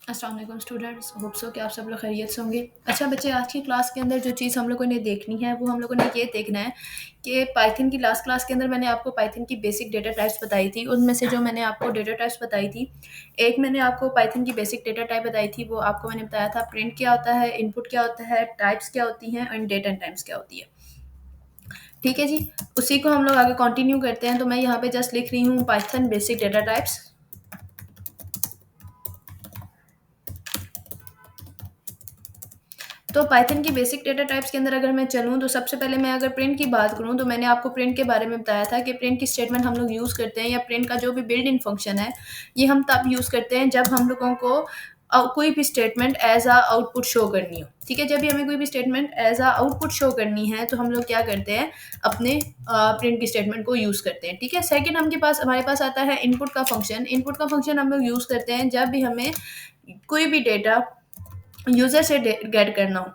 अस्सलाम वालेकुम students, hope so कि आप सब लोग खैरियत से होंगे। अच्छा बच्चे, आज की क्लास के अंदर जो चीज़ हम लोगों ने देखनी है वो हम लोगों ने ये देखना है कि पाइथन की लास्ट क्लास के अंदर मैंने आपको पाइथन की बेसिक डेटा टाइप्स बताई थी। उनमें से जो मैंने आपको डेटा टाइप्स बताई थी, एक मैंने आपको पाइथन की बेसिक डेटा टाइप बताई थी, वो आपको मैंने बताया था प्रिंट क्या होता है, इनपुट क्या होता है, टाइप्स क्या होती हैं और डेट एंड टाइम्स क्या होती है। ठीक है जी, उसी को हम लोग आगे कंटिन्यू करते हैं। तो मैं यहाँ पे जस्ट लिख रही हूँ पाइथन बेसिक डेटा टाइप्स। तो पाइथन की बेसिक डेटा टाइप्स के अंदर अगर मैं चलूँ तो सबसे पहले मैं अगर प्रिंट की बात करूँ तो मैंने आपको प्रिंट के बारे में बताया था कि प्रिंट की स्टेटमेंट हम लोग यूज़ करते हैं, या प्रिंट का जो भी बिल्ट इन फंक्शन है ये हम तब यूज़ करते हैं जब हम लोगों को कोई भी स्टेटमेंट एज आ आउटपुट शो करनी हो। ठीक है, जब भी हमें कोई भी स्टेटमेंट एज आ आउटपुट शो करनी है तो हम लोग क्या करते हैं, अपने प्रिंट की स्टेटमेंट को यूज़ करते हैं। ठीक है, सेकंड हमारे पास आता है इनपुट का फंक्शन। इनपुट का फंक्शन हम लोग यूज़ करते हैं जब भी हमें कोई भी डेटा यूज़र से गेट करना हो।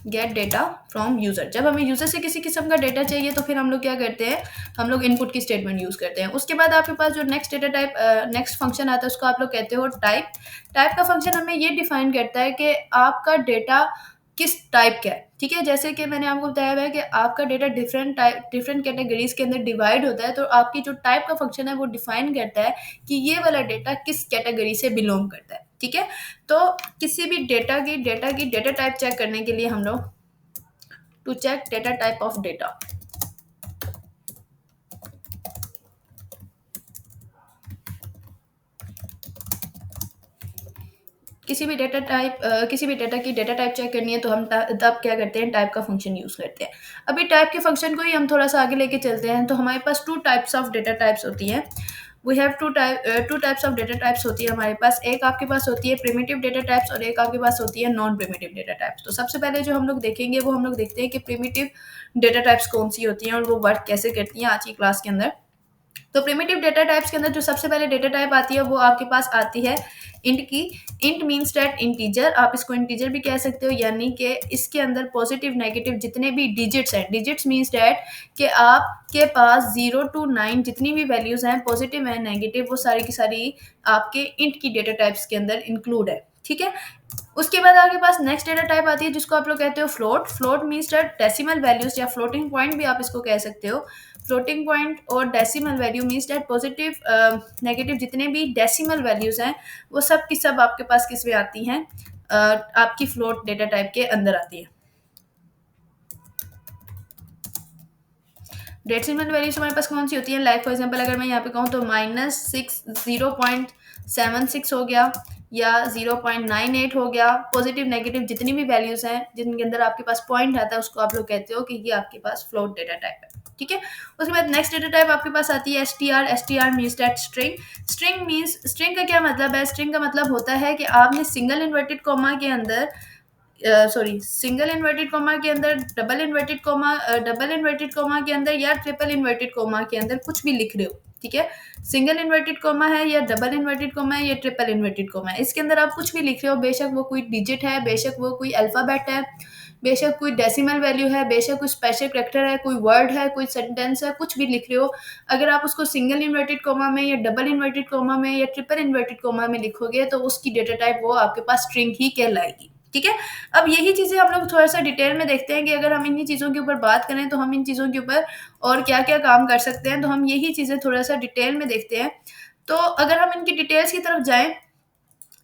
गेट डेटा फ्रॉम यूजर, जब हमें यूजर से किसी किस्म का डेटा चाहिए तो फिर हम लोग क्या करते हैं, हम लोग इनपुट की स्टेटमेंट यूज करते हैं। उसके बाद आपके पास जो next data type next function आता है उसको आप लोग कहते हो टाइप। टाइप का फंक्शन हमें ये डिफाइन करता है कि आपका डेटा किस टाइप का है। ठीक है, जैसे कि मैंने आपको बताया हुआ है कि आपका डेटा डिफरेंट कैटेगरीज के अंदर डिवाइड होता है, तो आपकी जो टाइप का फंक्शन है वो डिफाइन करता है कि ये वाला डेटा किस कैटेगरी से बिलोंग करता है। ठीक है, तो किसी भी डेटा की डेटा टाइप चेक करने के लिए हम लोग to check data type of data, किसी भी डेटा की डेटा टाइप चेक करनी है तो हम तब क्या करते हैं, टाइप का फंक्शन यूज करते हैं। अभी टाइप के फंक्शन को ही हम थोड़ा सा आगे लेके चलते हैं। तो हमारे पास two types of data types होती हैं। We have two types of data types होती है हमारे पास। एक आपके पास होती है प्रिमिटिव डेटा टाइप्स और एक आपके पास होती है नॉन प्रिमिटिव डेटा टाइप्स। तो सबसे पहले जो हम लोग देखेंगे वो हम लोग देखते हैं कि प्रिमिटिव डेटा टाइप्स कौन सी होती हैं और वो वर्क कैसे करती हैं आज की क्लास के अंदर। तो प्रिमिटिव डेटा टाइप्स के अंदर जो सबसे पहले डेटा टाइप आती है वो आपके पास आती है इंट की। इंट मीन्स दैट इंटीजर, आप इसको इंटीजर भी कह सकते हो, यानी कि इसके अंदर पॉजिटिव नेगेटिव जितने भी डिजिट्स हैं, डिजिट्स मीन्स दैट कि आपके पास 0 to 9 जितनी भी वैल्यूज हैं पॉजिटिव एंड नेगेटिव, वो सारी की सारी आपके इंट की डेटा टाइप्स के अंदर इंक्लूड है। ठीक है, उसके बाद आपके पास नेक्स्ट डेटा टाइप आती है जिसको आप लोग कहते हो float. Float means that decimal values, या फ्लोटिंग पॉइंट भी आप इसको कह सकते हो। फ्लोटिंग पॉइंट और decimal value means that positive negative जितने भी डेसिमल वैल्यूज हैं वो सब की सब आपके पास किस में आती हैं, आपकी फ्लोट डेटा टाइप के अंदर आती है। डेसिमल वैल्यूज हमारे पास कौन सी होती है, लाइक फॉर एग्जांपल अगर मैं यहाँ पे कहूँ तो -6 0.76 हो गया, या 0.98 हो गया। पॉजिटिव नेगेटिव जितनी भी वैल्यूज हैं जिनके अंदर आपके पास पॉइंट आता है उसको आप लोग कहते हो कि ये आपके पास फ्लोट डेटा टाइप है। ठीक है, उसके बाद नेक्स्ट डेटा टाइप आपके पास आती है str। str means that string. String का क्या मतलब है, स्ट्रिंग का मतलब होता है कि आपने सिंगल इन्वर्टेड कॉमा के अंदर, सॉरी, सिंगल इन्वर्टेड कॉमा के अंदर, डबल इन्वर्टेड कॉमा के अंदर या ट्रिपल इन्वर्टेड कॉमा के अंदर कुछ भी लिख रहे हो। ठीक है, सिंगल इन्वर्टेड कॉमा है या डबल इन्वर्टेड कॉमा है या ट्रिपल इन्वर्टेड कॉमा है, इसके अंदर आप कुछ भी लिख रहे हो, बेशक वो कोई डिजिट है, बेशक वो कोई अल्फाबेट है, बेशक कोई डेसिमल वैल्यू है, बेशक कोई स्पेशल करेक्टर है, कोई वर्ड है, कोई सेंटेंस है, कुछ भी लिख रहे हो, अगर आप उसको सिंगल इन्वर्टेड कॉमा में या डबल इन्वर्टेड कॉमा में या ट्रिपल इन्वर्टेड कॉमा में लिखोगे तो उसकी डेटा टाइप वो आपके पास स्ट्रिंग ही कहलाएगी। ठीक है, अब यही चीज़ें हम लोग थोड़ा सा डिटेल में देखते हैं कि अगर हम इन्हीं चीज़ों के ऊपर बात करें तो हम इन चीज़ों के ऊपर और क्या क्या काम कर सकते हैं, तो हम यही चीज़ें थोड़ा सा डिटेल में देखते हैं। तो अगर हम इनकी डिटेल्स की तरफ जाएं,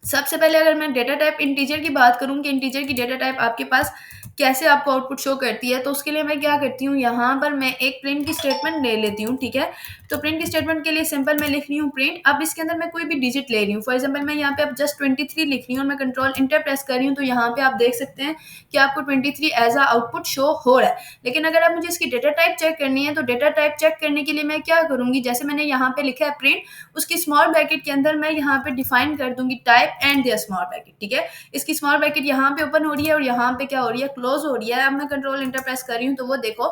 सबसे पहले अगर मैं डेटा टाइप इंटीजर की बात करूं कि इंटीजर की डेटा टाइप आपके पास कैसे आपको आउटपुट शो करती है, तो उसके लिए मैं क्या करती हूँ, यहाँ पर मैं एक प्रिंट की स्टेटमेंट ले लेती हूँ। ठीक है, तो प्रिंट की स्टेटमेंट के लिए सिंपल मैं लिख रही हूँ प्रिंट। अब इसके अंदर मैं कोई भी डिजिट ले रही हूँ, फॉर एग्जांपल मैं यहाँ पे अब जस्ट 23 लिख रही हूँ और मैं कंट्रोल इंटर प्रेस कर रही हूँ, तो यहाँ पे आप देख सकते हैं कि आपको 23 एज आ आउटपुट शो हो रहा है। लेकिन अगर आप मुझे इसकी डेटा टाइप चेक करनी है तो डेटा टाइप चेक करने के लिए मैं क्या करूंगी, जैसे मैंने यहाँ पे लिखा है प्रिंट, उसकी स्मॉल ब्रैकेट के अंदर मैं यहाँ पे डिफाइन कर दूंगी type and their small bracket. ठीक है, इसकी स्मॉल ब्रैकेट यहाँ पे ओपन हो रही है और यहाँ पे क्या हो रही है, क्लोज हो रही है। अब मैं कंट्रोल इंटर प्रेस कर रही हूँ तो वो देखो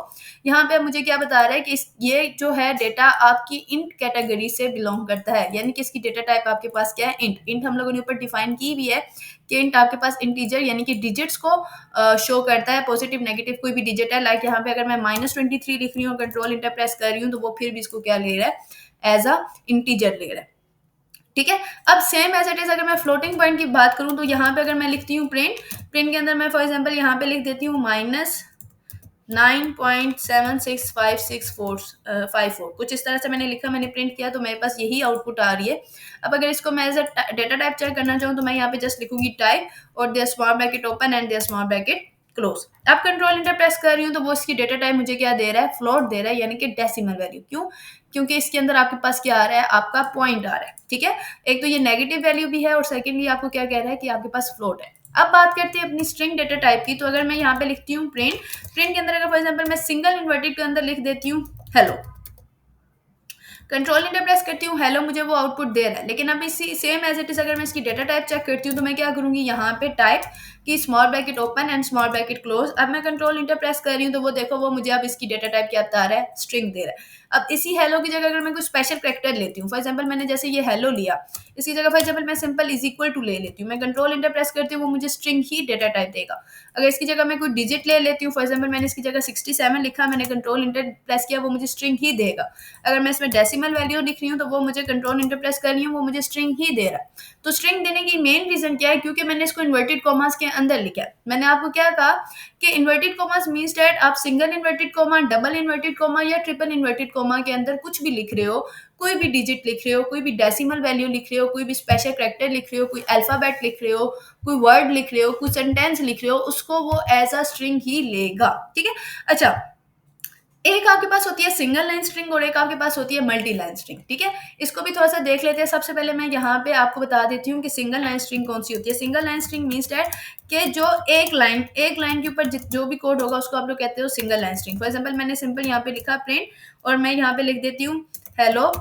यहाँ पे मुझे क्या बता रहा है कि ये जो है डेटा आपकी इंट कैटेगरी से बिलोंग करता है, यानी कि इसकी डेटा टाइप आपके पास क्या है, इंट। इंट हम लोगों ने ऊपर डिफाइन की भी है कि इंट आपके पास इंटीजर यानी कि डिजिट्स को शो करता है, पॉजिटिव नेगेटिव कोई भी डिजिट है। लाइक यहाँ पे अगर मैं -23 लिख रही हूँ और कंट्रोल इंटर प्रेस कर रही हूँ तो वो फिर भी इसको क्या ले रहा है, एज अ इंटीजर ले रहा है। ठीक है। अब सेम एज इट इज अगर मैं फ्लोटिंग पॉइंट की बात करूं तो यहाँ पे अगर मैं लिखती हूँ प्रिंट, प्रिंट के अंदर मैं फॉर एग्जांपल यहाँ पे लिख देती हूँ -9.765654 कुछ इस तरह से मैंने लिखा, मैंने प्रिंट किया तो मेरे पास यही आउटपुट आ रही है। अब अगर इसको मैं as a data type check करना चाहूँ तो मैं यहाँ पे जस्ट लिखूंगी टाइप और their small bracket open and their small bracket close. अब कंट्रोल इंटर प्रेस कर रही हूँ तो वो इसकी डेटा टाइप मुझे क्या दे रहा है, फ्लोट दे रहा है, यानी कि डेसिमल वैल्यू। क्यों? क्योंकि इसके अंदर आपके पास क्या आ रहा है, आपका पॉइंट आ रहा है। ठीक है, एक तो ये नेगेटिव वैल्यू भी है और सेकेंडली आपको क्या कह रहा है कि आपके पास फ्लोट है। अब बात करते हैं अपनी स्ट्रिंग डेटा टाइप की। तो अगर मैं यहाँ पे लिखती हूँ प्रिंट, प्रिंट के अंदर अगर फॉर एग्जांपल मैं सिंगल इन्वर्टेड के अंदर लिख देती हूँ हेलो, कंट्रोल इंटर प्रेस करती हूँ, हेलो मुझे वो आउटपुट दे रहा है। लेकिन अब इसी सेम एज इट इज अगर मैं इसकी डेटा टाइप चेक करती हूँ तो मैं क्या करूंगी, यहाँ पे टाइप की small bracket open and small bracket close. अब मैं कंट्रोल इंटर प्रेस कर रही हूँ तो वो देखो वो मुझे अब इसकी डेटा टाइप क्या बता रहा है, स्ट्रिंग दे रहा है। अब इसी हेलो की जगह अगर मैं कुछ स्पेशल कैरेक्टर लेती हूँ, फॉर एग्जाम्पल मैंने जैसे ये हेलो लिया, इसकी जगह फॉर एग्जाम्पल मैं सिंपल इज इक्वल टू ले लेती हूँ, मैं कंट्रोल इंटर प्रेस करती हूँ, वो मुझे स्ट्रिंग ही डेटा टाइप देगा। अगर इसकी जगह मैं कोई डिजिट ले लेती हूँ, फॉर एग्जाम्पल मैंने इसकी जगह 67 लिखा, मैंने कंट्रोल इंटर प्रेस किया, वो मुझे स्ट्रिंग ही देगा। अगर मैं इसमें डेसिमल वैल्यू लिख रही हूँ तो वो मुझे कंट्रोल इंटर प्रेस कर रही हूँ, वो मुझे स्ट्रिंग ही दे रहा है। तो स्ट्रिंग देने की मेन रीजन क्या है, क्योंकि मैंने इसको इन्वर्टेड कॉमास के अंदर लिखा है। मैंने आपको क्या कहा कि इन्वर्टेड कॉमास मींस दैट आप single inverted comma, double inverted comma या ट्रिपल इन्वर्टेड कॉमा के अंदर कुछ भी लिख रहे हो, कोई भी डिजिट लिख रहे हो, कोई भी डेसिमल वैल्यू लिख रहे हो, कोई भी स्पेशल कैरेक्टर लिख रहे हो, कोई अल्फाबेट लिख रहे हो, कोई वर्ड लिख रहे हो, कोई सेंटेंस लिख रहे हो, उसको वो एज अ स्ट्रिंग ही लेगा। ठीक है। अच्छा, एक आपके पास होती है सिंगल लाइन स्ट्रिंग और एक आपके पास होती है मल्टी लाइन स्ट्रिंग। ठीक है, इसको भी थोड़ा सा देख लेते हैं। सबसे पहले मैं यहाँ पे आपको बता देती हूँ कि सिंगल लाइन स्ट्रिंग कौन सी होती है। Single line string means that कि जो एक लाइन के ऊपर जो भी कोड होगा उसको आप लोग कहते हो single line string. For example मैंने सिंपल यहाँ पे लिखा प्रिंट और मैं यहाँ पे लिख देती हूँ हेलो,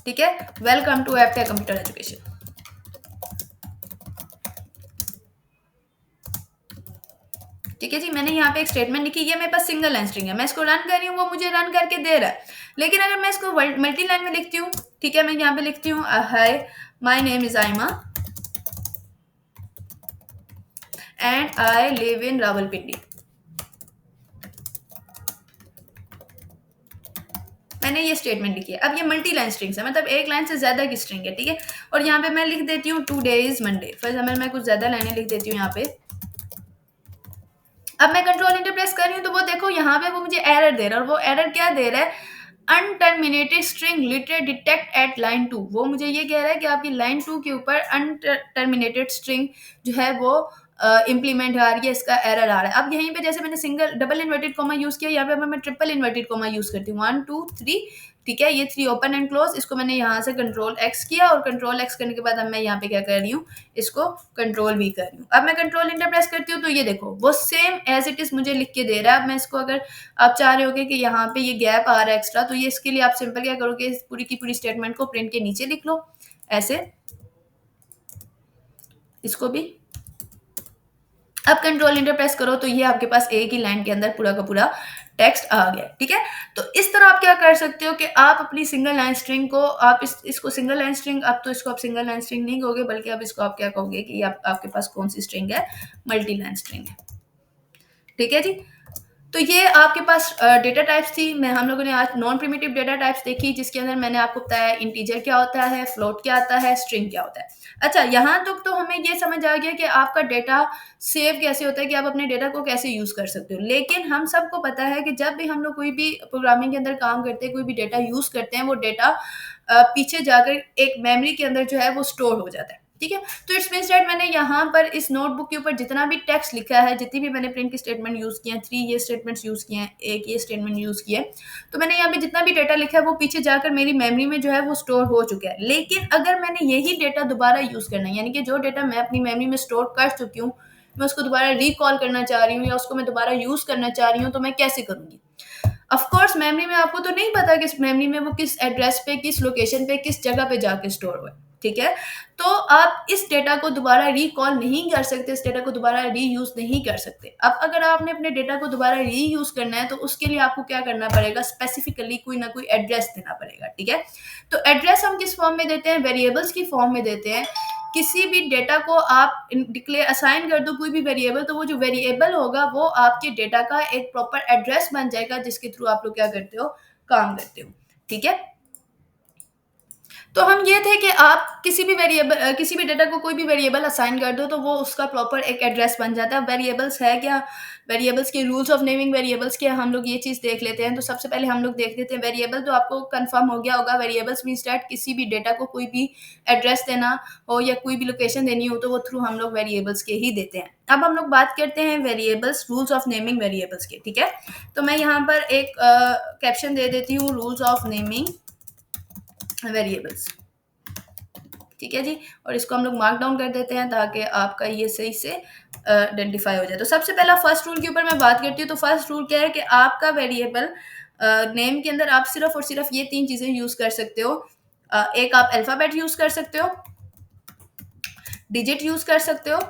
ठीक है, वेलकम टू एप्टे कंप्यूटर एजुकेशन। ठीक है जी, मैंने यहाँ पे एक स्टेटमेंट लिखी, ये मेरे पास सिंगल लाइन स्ट्रिंग है, मैं इसको रन कर रही हूँ, वो मुझे रन करके दे रहा है। लेकिन अगर मैं इसको मल्टी लाइन में लिखती हूँ, ठीक है, मैं यहाँ पे लिखती हूँ hi my name is Aima and I live in Rawalpindi. मैंने ये स्टेटमेंट लिखी है। अब ये मल्टी लाइन स्ट्रिंग्स है, मतलब एक लाइन से ज्यादा की स्ट्रिंग है। ठीक है, और यहाँ पे मैं लिख देती हूँ today is Monday. For example मैं कुछ ज्यादा लाइनें लिख देती हूँ यहाँ पे। अब मैं कंट्रोल इंटर प्रेस कर रही हूँ तो वो देखो यहाँ पे वो मुझे एरर दे रहा है, और वो एरर क्या दे रहा है, unterminated string literal detect at line 2। वो मुझे ये कह रहा है कि आपकी लाइन 2 के ऊपर अनटर्मिनेटेड स्ट्रिंग जो है वो इम्प्लीमेंट आ रही है, इसका एरर आ रहा है। अब यहीं पे जैसे मैंने single double inverted comma use किया, यहाँ पे मैं ट्रिपल इन्वर्टेड कॉमा यूज करती हूँ 1 2 3। ठीक है, ये 3 ओपन एंड क्लोज, इसको मैंने यहाँ से कंट्रोल एक्स किया और कंट्रोल एक्स करने के बाद अब मैं यहाँ पे क्या कर रही हूँ, इसको कंट्रोल भी कर रही हूँ। अब मैं कंट्रोल इंटर प्रेस करती हूँ तो ये देखो वो सेम एज इट इज मुझे लिख के दे रहा है। अब मैं इसको, अगर आप चाह रहे होगे कि यहाँ पे ये गैप आ रहा है एक्स्ट्रा, तो ये इसके लिए आप सिंपल क्या करोगे, इस पूरी की पूरी स्टेटमेंट को प्रिंट के नीचे लिख लो ऐसे, इसको भी। अब कंट्रोल इंटर प्रेस करो तो ये आपके पास एक ही लाइन के अंदर पूरा का पूरा टेक्स्ट आ गया। ठीक है, तो इस तरह आप क्या कर सकते हो कि आप अपनी सिंगल लाइन स्ट्रिंग को आप इसको सिंगल लाइन स्ट्रिंग, अब तो इसको आप सिंगल लाइन स्ट्रिंग नहीं कहोगे, बल्कि अब इसको आप क्या कहोगे कि आपके पास कौन सी स्ट्रिंग है, मल्टी लाइन स्ट्रिंग है। ठीक है जी, तो ये आपके पास डेटा टाइप्स थी। मैं हम लोगों ने आज नॉन प्रिमिटिव डेटा टाइप्स देखी, जिसके अंदर मैंने आपको बताया इंटीजर क्या होता है, फ्लोट क्या आता है, स्ट्रिंग क्या होता है। अच्छा, यहाँ तक तो हमें ये समझ आ गया कि आपका डेटा सेव कैसे होता है, कि आप अपने डेटा को कैसे यूज कर सकते हो। लेकिन हम सबको पता है कि जब भी हम लोग कोई भी प्रोग्रामिंग के अंदर काम करते हैं, कोई भी डेटा यूज करते हैं, वो डेटा पीछे जाकर एक मेमोरी के अंदर जो है वो स्टोर हो जाता है। ठीक है, तो इट्स मींस दैट मैंने यहाँ पर इस नोटबुक के ऊपर जितना भी टेक्स्ट लिखा है, जितनी भी मैंने प्रिंट की स्टेटमेंट यूज किए हैं, 3 ये स्टेटमेंट्स यूज किए हैं, एक ये स्टेटमेंट यूज किया है, तो मैंने यहाँ पे जितना भी डेटा लिखा है वो पीछे जाकर मेरी मेमोरी में जो है वो स्टोर हो चुका है। लेकिन अगर मैंने यही डेटा दोबारा यूज करना है, यानी कि जो डेटा मैं अपनी मेमोरी में स्टोर कर चुकी हूँ, मैं उसको दोबारा रिकॉल करना चाह रही हूँ या उसको मैं दोबारा यूज करना चाह रही हूँ, तो मैं कैसे करूंगी। ऑफ कोर्स मेमोरी में आपको तो नहीं पता कि मेमोरी में वो किस एड्रेस पे, किस लोकेशन पे, किस जगह पे जाके स्टोर हुआ है। ठीक है, तो आप इस डेटा को दोबारा रिकॉल नहीं कर सकते, इस डेटा को दोबारा रीयूज नहीं कर सकते। अब अगर आपने अपने डेटा को दोबारा रीयूज करना है तो उसके लिए आपको क्या करना पड़ेगा, स्पेसिफिकली कोई ना कोई एड्रेस देना पड़ेगा। ठीक है, तो एड्रेस हम किस फॉर्म में देते हैं, वेरिएबल्स की फॉर्म में देते हैं। किसी भी डेटा को आप डिक्लेयर असाइन कर दो कोई भी वेरिएबल, तो वो जो वेरिएबल होगा वो आपके डेटा का एक प्रॉपर एड्रेस बन जाएगा, जिसके थ्रू आप लोग क्या करते हो, काम करते हो। ठीक है, तो हम ये थे कि आप किसी भी डेटा को कोई भी वेरिएबल असाइन कर दो तो वो उसका प्रॉपर एक एड्रेस बन जाता है। वेरिएबल्स है क्या, वेरिएबल्स के रूल्स ऑफ नेमिंग वेरिएबल्स क्या, हम लोग ये चीज़ देख लेते हैं। तो सबसे पहले हम लोग देख लेते हैं वेरिएबल। तो आपको कंफर्म हो गया होगा, वेरिएबल्स मीन्स दैट किसी भी डेटा को कोई भी एड्रेस देना हो या कोई भी लोकेशन देनी हो तो वो थ्रू हम लोग वेरिएबल्स के ही देते हैं। अब हम लोग बात करते हैं variables, rules of naming variables के, ठीक है। तो मैं यहाँ पर एक कैप्शन दे देती हूँ, रूल्स ऑफ नेमिंग वेरिएबल्स, ठीक है जी। और इसको हम लोग मार्क डाउन कर देते हैं ताकि आपका ये सही से आइडेंटिफाई हो जाए। तो सबसे पहला फर्स्ट रूल के ऊपर मैं बात करती हूँ। तो फर्स्ट रूल क्या है कि आपका वेरिएबल नेम के अंदर आप सिर्फ और सिर्फ ये 3 चीज़ें यूज़ कर सकते हो। एक आप अल्फ़ाबेट यूज़ कर सकते हो, डिजिट यूज़ कर सकते हो,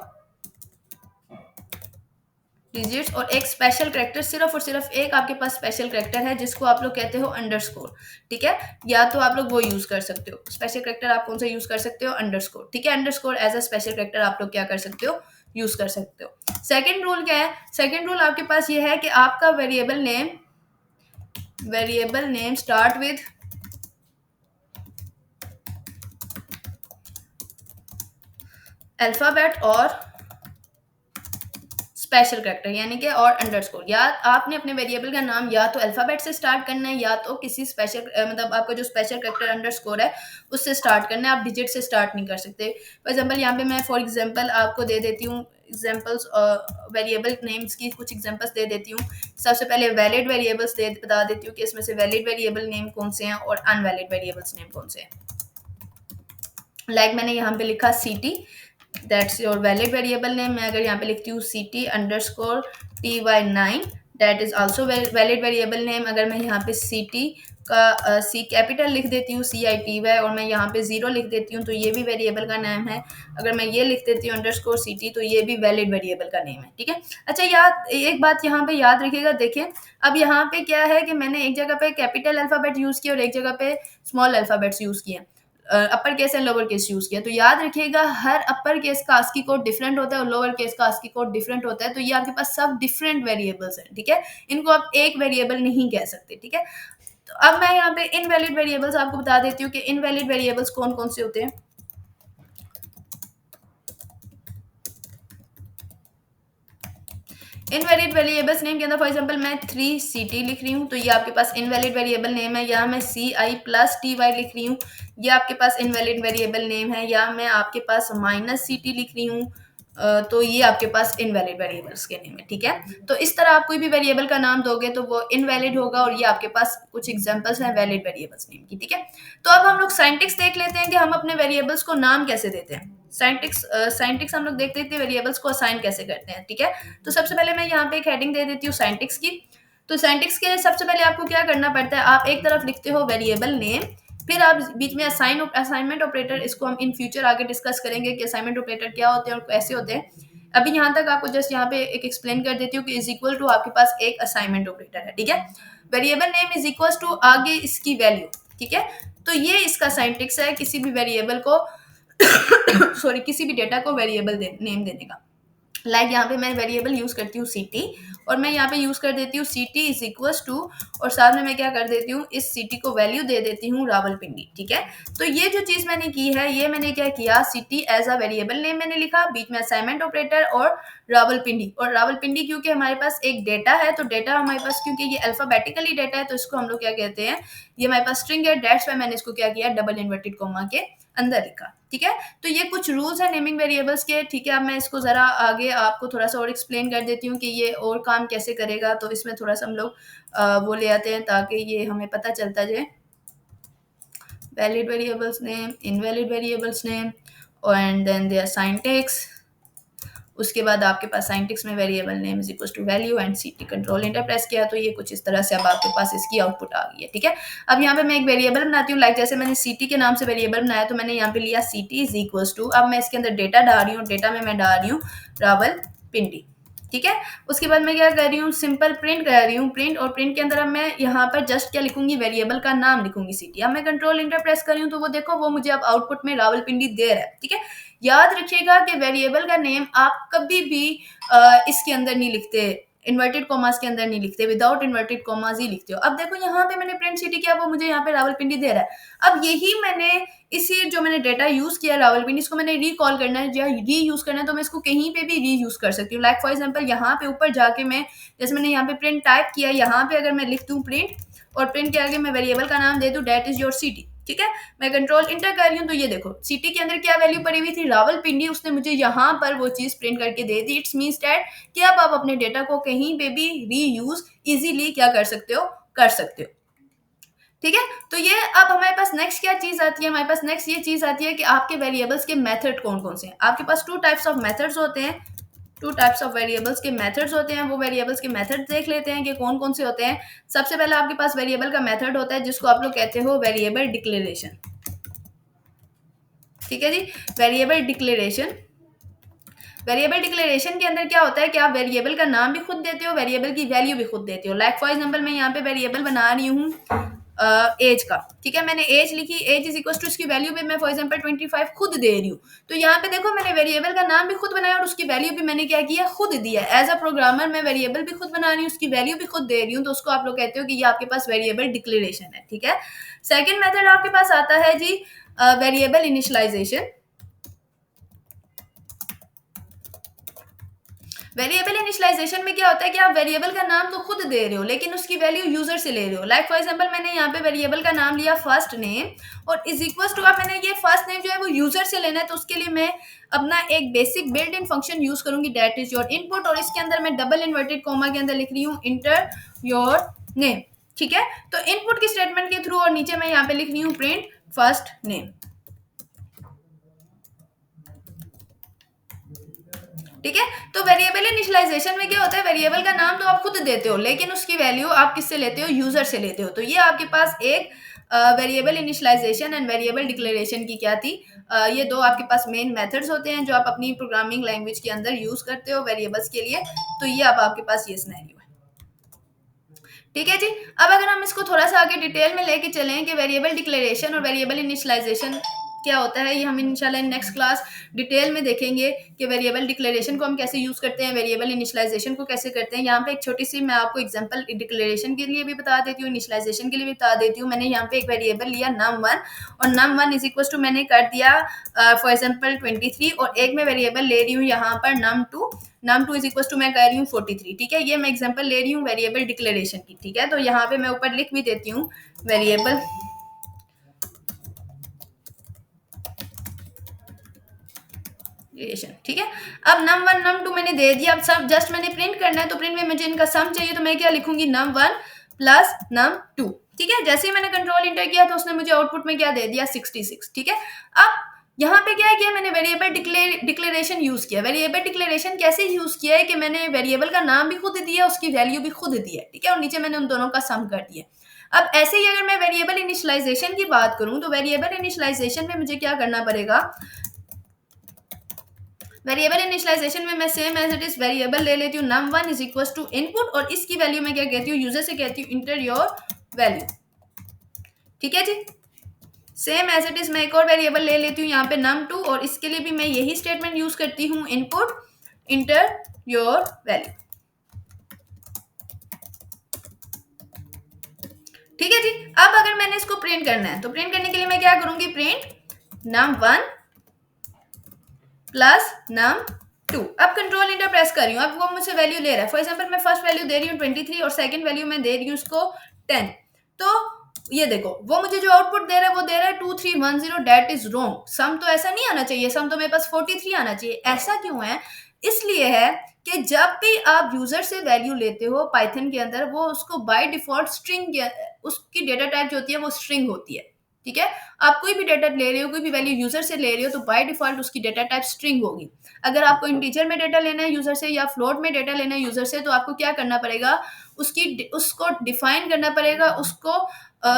डिजिट्स, और एक स्पेशल कैरेक्टर। सिर्फ और सिर्फ एक आपके पास स्पेशल कैरेक्टर है जिसको आप लोग कहते हो अंडरस्कोर, ठीक है। या तो आप लोग वो यूज कर सकते हो। स्पेशल कैरेक्टर आप कौन सा यूज कर सकते हो? अंडरस्कोर, ठीक है। Underscore as a special character आप लोग क्या कर सकते हो? यूज कर सकते हो। सेकंड रूल क्या है? सेकंड रूल आपके पास ये है कि आपका variable name start with alphabet और स्पेशल कैरेक्टर, यानी कि और अंडरस्कोर। या आपने अपने वेरिएबल का नाम या तो अल्फाबेट से स्टार्ट करना है या तो किसी स्पेशल मतलब आपका जो स्पेशल कैरेक्टर अंडरस्कोर है उससे स्टार्ट करना है। आप डिजिट से स्टार्ट नहीं कर सकते। फॉर एग्जांपल यहाँ पे मैं फॉर एग्जांपल आपको दे देती हूँ एग्जांपल्स, वेरिएबल नेम्स की कुछ एग्जांपल्स दे देती हूँ। सबसे पहले वैलिड वेरिएबल्स बता देती हूँ कि इसमें से वैलिड वेरिएबल नेम कौन से हैं और अनवैलिड वेरिएबल्स नेम कौन से हैं। मैंने यहाँ पे लिखा ct, that's your valid variable name. मैं अगर यहाँ पे लिखती हूँ ct underscore ty9, that is also valid variable name. अगर मैं यहाँ पे ct का c कैपिटल लिख देती हूँ CITY और मैं यहाँ पे 0 लिख देती हूँ तो ये भी वेरिएबल का नाम है। अगर मैं ये लिख देती हूँ अंडरस्कोर ct तो ये भी वैलिड वेरिएबल का नेम है, ठीक है। अच्छा, याद एक बात यहाँ पे याद रखिएगा। देखिए अब यहाँ पे क्या है कि मैंने एक जगह पे कैपिटल अल्फाबेट यूज किया और एक जगह पे स्मॉल अल्फाबेट्स यूज किए, upper case and lower case use किया। तो याद रखिएगा हर अपर केस का आस्की कोड डिफरेंट होता है और लोअर केस का आस्की कोड डिफरेंट होता है। तो ये आपके पास सब डिफरेंट वेरिएबल्स हैं, ठीक है। इनको आप एक वेरिएबल नहीं कह सकते, ठीक है। तो अब मैं यहाँ पे इनवैलिड वेरिएबल्स आपको बता देती हूँ कि इनवैलिड वेरिएबल्स कौन कौन से होते हैं। इनवैलिड वेरिएबल्स नेम के अंदर फॉर एग्जांपल मैं 3ct लिख रही हूँ तो ये आपके पास इनवैलिड वेरिएबल नेम है। या मैं ci+ty लिख रही हूँ, ये आपके पास इनवैलिड वेरिएबल नेम है। या मैं आपके पास -ct लिख रही हूँ तो ये आपके पास इनवैलिड वेरिएबल्स के नेम है, ठीक है। तो इस तरह आप कोई भी वेरिएबल का नाम दोगे तो वो इनवैलिड होगा और ये आपके पास कुछ एग्जांपल्स हैं वैलिड वेरिएबल्स नेम की, ठीक है। तो अब हम लोग साइंटिक्स देख लेते हैं कि हम अपने वेरिएबल्स को नाम कैसे देते हैं। साइंटिक्स हम लोग देख लेते हैं वेरिएबल्स को असाइन कैसे करते हैं, ठीक है। तो सबसे पहले मैं यहाँ पे एक हेडिंग दे देती हूँ साइंटिक्स की। तो साइंटिक्स के लिए सबसे पहले आपको क्या करना पड़ता है, आप एक तरफ लिखते हो वेरिएबल नेम, फिर आप बीच में असाइनमेंट ऑपरेटर, इसको हम इन फ्यूचर आगे डिस्कस करेंगे कि असाइनमेंट ऑपरेटर क्या होते हैं और कैसे होते हैं। अभी यहाँ तक आपको जस्ट यहाँ पे एक एक्सप्लेन कर देती हूँ कि इज इक्वल टू आपके पास एक असाइनमेंट ऑपरेटर है, ठीक है। Variable name is equal to आगे इसकी वैल्यू, ठीक है। तो ये इसका साइंटिक्स है किसी भी वेरिएबल को सॉरी किसी भी डेटा को वेरिएबल नेम देने का। यहाँ पे मैं वेरिएबल यूज करती हूँ ct और मैं यहाँ पे यूज कर देती हूँ ct इज इक्वल टू, और साथ में मैं क्या कर देती हूँ इस ct को वैल्यू दे देती हूँ रावलपिंडी, ठीक है। तो ये जो चीज मैंने की है, ये मैंने क्या किया, ct as a variable name मैंने लिखा, बीच में असाइनमेंट ऑपरेटर और रावलपिंडी। और रावलपिंडी क्योंकि हमारे पास एक डेटा है, तो डेटा हमारे पास क्योंकि ये अल्फाबेटिकली डेटा है तो इसको हम लोग क्या कहते हैं, ये हमारे पास स्ट्रिंग है, दैट्स व्हाई मैंने इसको क्या किया, डबल इन्वर्टेड कॉमा के अंदर लिखा, ठीक है। तो ये कुछ रूल्स है नेमिंग वेरिएबल्स के, ठीक है। अब मैं इसको जरा आगे आपको थोड़ा सा और एक्सप्लेन कर देती हूँ कि ये और काम कैसे करेगा। तो इसमें थोड़ा सा हम लोग वो ले आते हैं ताकि ये हमें पता चलता जाए। Valid variables name, invalid variables name and then their syntax. उसके बाद आपके पास साइंटिक्स में variable name is equal to value and ct control enter press किया तो ये कुछ इस तरह से अब आपके पास इसकी आउटपुट आ गई है, ठीक है। अब यहाँ पे मैं एक वेरिएबल बनाती हूँ, जैसे मैंने ct के नाम से वेरिएबल बनाया तो मैंने यहाँ पे लिया ct इज इक्वल टू, अब मैं इसके अंदर डेटा डाल रही हूँ, डेटा में मैं डाल रही हूँ रावलपिंडी, ठीक है। उसके बाद मैं क्या कर रही हूँ, सिंपल प्रिंट कर रही हूँ, प्रिंट, और प्रिंट के अंदर अब मैं यहाँ पर जस्ट क्या लिखूंगी, वेरिएबल का नाम लिखूंगी ct। अब मैं कंट्रोल इंटर प्रेस कर रही हूँ तो वो देखो वो मुझे अब आउटपुट में रावलपिंडी दे रहा है, ठीक है। याद रखिएगा कि वेरिएबल का नेम आप कभी भी इसके अंदर नहीं लिखते, इन्वर्टेड कॉमास के अंदर नहीं लिखते, विदाउट इन्वर्टेड कॉमास ही लिखते हो। अब देखो यहाँ पे मैंने प्रिंट सिटी किया, वो मुझे यहाँ पे रावलपिंडी दे रहा है। अब यही मैंने इसी जो मैंने डेटा यूज किया रावलपिंडी, इसको मैंने रिकॉल करना है या री यूज करना है, तो मैं इसको कहीं पे भी री यूज कर सकती हूँ। लाइक फॉर एग्जाम्पल यहाँ पे ऊपर जाके मैं, जैसे मैंने यहाँ पे प्रिंट टाइप किया, यहाँ पे अगर मैं लिख दूँ प्रिंट, और प्रिंट के आगे मैं वेरिएबल का नाम दे दूँ डेट इज योर सिटी, ठीक है। मैं कंट्रोल इंटर कर रही हूँ, तो ये देखो सिटी के अंदर क्या वैल्यू पड़ी हुई थी, रावलपिंडी, उसने मुझे यहाँ पर वो चीज प्रिंट करके दे दी। इट्स मीन्स दैट कि अब आप अपने डेटा को कहीं पे भी री यूज इजीली क्या कर सकते हो, कर सकते हो, ठीक है। तो ये अब हमारे पास नेक्स्ट क्या चीज आती है, हमारे पास नेक्स्ट ये चीज आती है कि आपके वेरिएबल्स के मेथड कौन कौन से हैं। आपके पास टू टाइप्स ऑफ मेथड्स होते हैं, टू टाइप्स ऑफ वेरिएबल्स के मेथड्स होते हैं। वो वेरिएबल्स के मेथड देख लेते हैं कि कौन कौन से होते हैं। सबसे पहले आपके पास वेरिएबल का मेथड होता है जिसको आप लोग कहते हो वेरिएबल डिक्लेरेशन, ठीक है जी। वेरिएबल डिक्लेरेशन, वेरिएबल डिक्लेरेशन के अंदर क्या होता है कि आप वेरिएबल का नाम भी खुद देते हो, वेरिएबल की वैल्यू भी खुद देते हो। लाइक फॉर एग्जांपल मैं यहाँ पे वेरिएबल बना रही हूँ एज का, ठीक है। मैंने एज लिखी, एज इज इक्वल टू इसकी वैल्यू भी मैं फॉर एग्जांपल 25 खुद दे रही हूँ। तो यहाँ पे देखो मैंने वेरिएबल का नाम भी खुद बनाया और उसकी वैल्यू भी मैंने क्या किया, खुद दिया। एज अ प्रोग्रामर मैं वेरिएबल भी खुद बना रही हूँ, उसकी वैल्यू भी खुद दे रही हूँ, तो उसको आप लोग कहते हो कि ये आपके पास वेरिएबल डिक्लेरेशन है, ठीक है। सेकेंड मेथड आपके पास आता है जी वेरिएबल इनिशियलाइजेशन। वेरिएबल इनिशियलाइजेशन में क्या होता है कि आप वेरिएबल का नाम तो खुद दे रहे हो लेकिन उसकी वैल्यू यूजर से ले रहे हो। लाइक फॉर एग्जांपल मैंने यहाँ पे वेरिएबल का नाम लिया फर्स्ट नेम, और इज इक्वल टू, अब मैंने ये फर्स्ट नेम जो है वो यूजर से लेना है, तो उसके लिए मैं अपना एक basic built in function use करूंगी दैट इज योर इनपुट, और इसके अंदर मैं डबल इन्वर्टेड कॉमा के अंदर लिख रही हूँ इंटर योर नेम, ठीक है। तो इनपुट की स्टेटमेंट के थ्रू, और नीचे मैं यहाँ पे लिख रही हूँ प्रिंट फर्स्ट नेम, ठीक है। तो वेरिएबल इनिशियलाइजेशन में क्या होता है, वेरिएबल का नाम तो आप खुद देते हो लेकिन उसकी वैल्यू आप किससे लेते हो, यूजर से लेते हो। तो ये आपके पास एक variable initialization and variable declaration की क्या थी, ये दो आपके पास मेन मेथड्स होते हैं जो आप अपनी प्रोग्रामिंग लैंग्वेज के अंदर यूज करते हो वेरिएबल्स के लिए। तो ये अब आपके पास ये सिनेरियो है, ठीक है जी। अब अगर हम इसको थोड़ा सा आगे डिटेल में लेके चलें कि वेरिएबल डिक्लेरेशन और वेरिएबल इनिशियलाइजेशन क्या होता है, ये हम इंशाल्लाह नेक्स्ट क्लास डिटेल में देखेंगे कि वेरिएबल डिक्लेरेशन को हम कैसे यूज करते हैं, वेरिएबल इनिशियलाइजेशन को कैसे करते हैं। यहाँ पे एक छोटी सी मैं आपको एग्जांपल डिक्लेरेशन के लिए भी बता देती हूँ, इनिशियलाइजेशन के लिए भी बता देती हूँ। मैंने यहाँ पे एक वेरिएबल लिया num1, और num1 इज इक्वल टू मैंने कर दिया फॉर एग्जाम्पल 23, और एक मैं वेरिएबल ले रही हूँ यहाँ पर num2 इज इक्वल टू मैं कर रही हूँ 43, ठीक है। ये मैं एग्जांपल ले रही हूँ वेरिएबल डिक्लेरेशन की, ठीक है। तो यहाँ पे मैं ऊपर लिख भी देती हूँ वेरिएबल रिलेशन, ठीक है। अब num1 num2 मैंने दे दिया, अब सब जस्ट मैंने प्रिंट करना है, तो प्रिंट में मुझे इनका सम चाहिए, तो मैं क्या लिखूंगी num1 प्लस num2, ठीक है। जैसे ही मैंने कंट्रोल इंटर किया तो उसने मुझे आउटपुट में क्या दे दिया 66, ठीक है। अब यहाँ पे क्या किया, मैंने वेरिएबल डिक्लेरेशन यूज किया। वेरिएबल डिक्लेरेशन कैसे यूज किया है कि मैंने वेरिएबल का नाम भी खुद दिया, उसकी वैल्यू भी खुद दी है, ठीक है, और नीचे मैंने उन दोनों का सम कर दिया। अब ऐसे ही अगर मैं वेरिएबल इनिशियलाइजेशन की बात करूं, तो वेरिएबल इनिशियलाइजेशन में मुझे क्या करना पड़ेगा, वेरिएबल इनिशियलाइजेशन में मैं same as it is variable ले लेती हूँ num1 is equal to input, और इसकी वैल्यू मैं क्या कहती हूँ, यूजर से कहती हूँ इंटर योर वैल्यू, ठीक है जी। सेम एज इट इज मैं एक और वेरिएबल ले लेती हूँ यहाँ पे num2, और इसके लिए भी मैं यही स्टेटमेंट यूज करती हूँ इनपुट इंटर योर वैल्यू, ठीक है जी। अब अगर मैंने इसको प्रिंट करना है, तो प्रिंट करने के लिए मैं क्या करूंगी, प्रिंट num1 प्लस num2। अब कंट्रोल इंटर प्रेस कर रही हूँ, अब वो मुझसे वैल्यू ले रहा है। फॉर एग्जांपल मैं फर्स्ट वैल्यू दे रही हूँ 23 और सेकंड वैल्यू मैं दे रही हूँ उसको 10। तो ये देखो वो मुझे जो आउटपुट दे रहा है वो दे रहा है 2310, दैट इज रॉन्ग। सम तो ऐसा नहीं आना चाहिए, सम तो मेरे पास 43 आना चाहिए। ऐसा क्यों है, इसलिए है कि जब भी आप यूजर से वैल्यू लेते हो पाइथन के अंदर, वो उसको बाय डिफॉल्ट स्ट्रिंग, उसकी डेटा टाइप जो होती है वो स्ट्रिंग होती है, ठीक है। आप कोई भी डेटा ले रहे हो, कोई भी वैल्यू यूजर से ले रहे हो, तो बाय डिफॉल्ट उसकी डेटा टाइप स्ट्रिंग होगी। अगर आपको इंटीजर में डेटा लेना है यूजर से या फ्लोट में डेटा लेना है यूजर से, तो आपको क्या करना पड़ेगा, उसको डिफाइन करना पड़ेगा, उसको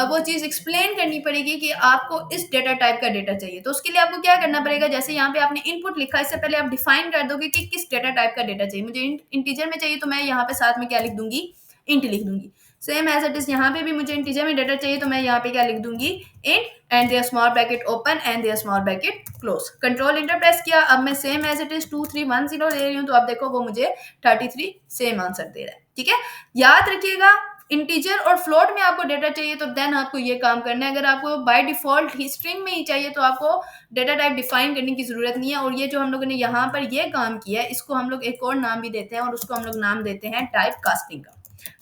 वो चीज एक्सप्लेन करनी पड़ेगी कि आपको इस डेटा टाइप का डेटा चाहिए। तो उसके लिए आपको क्या करना पड़ेगा, जैसे यहाँ पे आपने इनपुट लिखा, इससे पहले आप डिफाइन कर दोगे कि किस डेटा टाइप का डेटा चाहिए। मुझे इंटीजर में चाहिए, तो मैं यहाँ पे साथ में क्या लिख दूंगी, इंट लिख दूंगी। सेम एज इट इज यहाँ पे भी मुझे इंटीजर में डाटा चाहिए, तो मैं यहाँ पे क्या लिख दूंगी, int and their small bracket open and their small bracket close. Control enter press किया, अब मैं सेम एज इट इज 2310 दे रही हूँ, तो अब देखो वो मुझे 33 सेम आंसर दे रहा है। ठीक है, याद रखिएगा इंटीजर और फ्लोट में आपको डेटा चाहिए तो देन आपको ये काम करना है। अगर आपको बाय डिफॉल्ट ही स्ट्रिंग में ही चाहिए तो आपको डेटा टाइप डिफाइन करने की जरूरत नहीं है। और ये जो हम लोगों ने यहाँ पर ये काम किया है, इसको हम लोग एक और नाम भी देते हैं, और उसको हम लोग नाम देते हैं टाइप कास्टिंग का।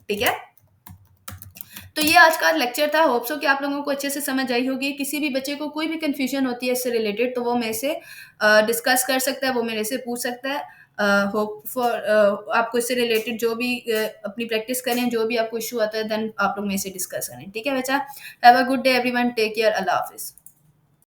ठीक है, तो ये आज का लेक्चर था। होप सो कि आप लोगों को अच्छे से समझ आई होगी। किसी भी बच्चे को कोई भी कंफ्यूजन होती है इससे रिलेटेड तो वो मेरे से डिस्कस कर सकता है, वो मेरे से पूछ सकता है। होप फॉर आपको इससे रिलेटेड जो भी अपनी प्रैक्टिस करें, जो भी आपको इशू आता है देन आप लोग मेरे से डिस्कस करें। ठीक है बच्चा, have a good day everyone, take care, अल्लाह हाफिज़।